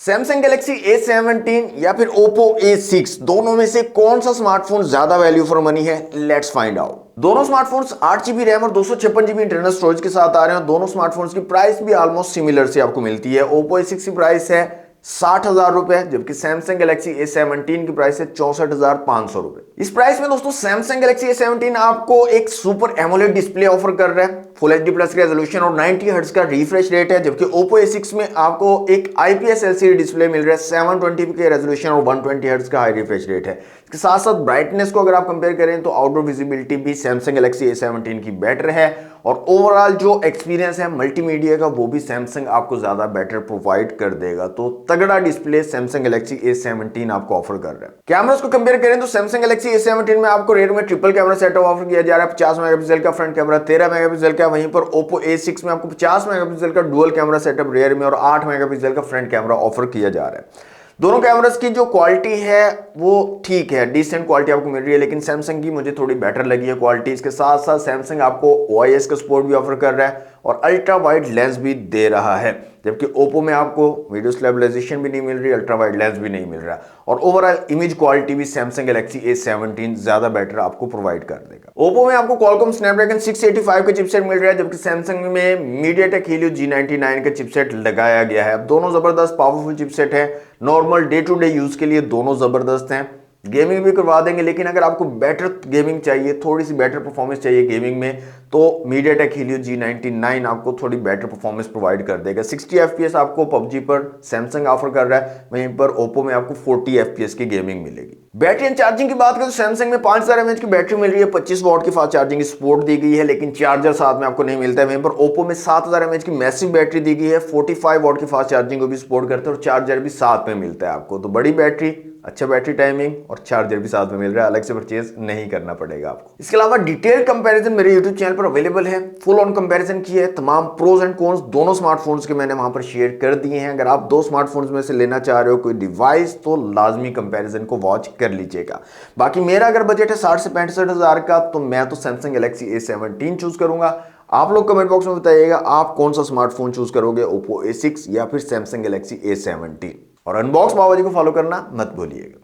Samsung Galaxy A17 या फिर Oppo A6 दोनों में से कौन सा स्मार्टफोन ज्यादा वैल्यू फॉर मनी है? Let's find out. दोनों स्मार्टफोन्स 8 GB रैम और 256 GB इंटरनल स्टोरेज के साथ आ रहे हैं। दोनों स्मार्टफोन्स की प्राइस भी ऑलमोस्ट सिमिलर से आपको मिलती है। Oppo A6 की प्राइस है 60,000 रुपए, जबकि सैमसंग गैलेक्सी A17 की प्राइस है 64,500 रुपए। इस प्राइस में दोस्तों सैमसंग गैलेक्सी A17 आपको एक सुपर एमोलेड डिस्प्ले ऑफर कर रहा है, फुल एचडी प्लस रेजोल्यूशन और 90 हर्ट्ज का रिफ्रेश रेट है, जबकि Oppo A6 में आपको एक IPS LCD डिस्प्ले मिल रहा है, 720p के रेजोल्यूशन और 120 हर्ट्ज का हाई रिफ्रेश रेट है। इसके साथ साथ ब्राइटनेस को अगर आप कंपेयर करें तो आउटडोर विजिबिलिटी भी सैमसंग गैलेक्सी A17 की बेटर है और ओवरऑल जो एक्सपीरियंस है मल्टीमीडिया का वो भी सैमसंग आपको ज्यादा बेटर प्रोवाइड कर देगा। तो तगड़ा डिस्प्ले सैमसंग गैलेक्सी A17 आपको ऑफर कर रहा है। कैमरास को कंपेयर करें तो सैमसंग गैलेक्सी A17 में आपको रेयर में ट्रिपल कैमरा सेटअप ऑफर किया जा रहा है। 50 मेगापिक्सल का फ्रंट कैमरा, 13 मेगापिक्सल का। वहीं पर Oppo A6 में आपको 50 मेगापिक्सल का डुअल कैमरा सेटअप रेयर में और 8 मेगापिक्सल का फ्रंट कैमरा ऑफर किया जा रहा है। दोनों कैमरास की जो क्वालिटी है वो ठीक है, डिसेंट क्वालिटी आपको मिल रही है, लेकिन सैमसंग की मुझे थोड़ी बेटर लगी है क्वालिटी। इसके साथ साथ सैमसंग आपको OIS का सपोर्ट भी ऑफर कर रहा है और अल्ट्रा वाइड लेंस भी दे रहा है, जबकि Oppo में आपको वीडियो स्टेबलाइजेशन भी नहीं मिल रही, अल्ट्रा वाइड लेंस भी नहीं मिल रहा और ओवरऑल इमेज क्वालिटी भी सैमसंग गैलेक्सी A17 ज्यादा बेटर आपको प्रोवाइड कर देगा। Oppo में आपको Qualcomm Snapdragon 685 का चिपसेट मिल रहा है, जबकि सैमसंग में MediaTek Helio G99 का चिपसेट लगाया गया है। दोनों जबरदस्त पावरफुल चिपसेट है, normal day to day use के लिए दोनों जबरदस्त हैं। गेमिंग भी करवा देंगे, लेकिन अगर आपको बेटर गेमिंग चाहिए, थोड़ी सी बेटर परफॉर्मेंस चाहिए गेमिंग में, तो MediaTek Helio G99 आपको थोड़ी बेटर परफॉर्मेंस प्रोवाइड कर देगा। 60 FPS आपको PUBG पर सैमसंग ऑफर कर रहा है, वहीं पर Oppo में आपको 40 FPS की गेमिंग मिलेगी। बैटरी एंड चार्जिंग की बात करें तो सैमसंग में 5000 mAh की बैटरी मिल रही है, 25 वॉट की फास्ट चार्जिंग की सपोर्ट दी गई है, लेकिन चार्जर साथ में आपको नहीं मिलता है। वहीं पर Oppo में 7000 mAh की मैसिव बैटरी दी गई है, 45 वॉट की फास्ट चार्जिंग को भी सपोर्ट करते हैं और चार्जर भी साथ में मिलता है आपको। तो बड़ी बैटरी, अच्छा बैटरी टाइमिंग और चार्जर भी साथ में मिल रहा है, अलग से परचेज नहीं करना पड़ेगा आपको। इसके अलावा डिटेल्ड कंपैरिजन मेरे YouTube चैनल पर अवेलेबल है, फुल ऑन कंपैरिजन की है, तमाम प्रोज एंड कॉन्स दोनों स्मार्टफोन्स के मैंने वहां पर शेयर कर दिए हैं। अगर आप दो स्मार्टफोन्स में से लेना चाह रहे हो कोई डिवाइस तो लाजमी कंपैरिजन को वॉच कर लीजिएगा। बाकी मेरा अगर बजट है 60 से 65 हजार का, तो मैं तो सैमसंग गैलेक्सी A17 चूज करूंगा। आप लोग कमेंट बॉक्स में बताइएगा आप कौन सा स्मार्टफोन चूज करोगे, Oppo A6 या फिर सैमसंग गैलेक्सी A17। और अनबॉक्स बाबा जी को फॉलो करना मत भूलिएगा।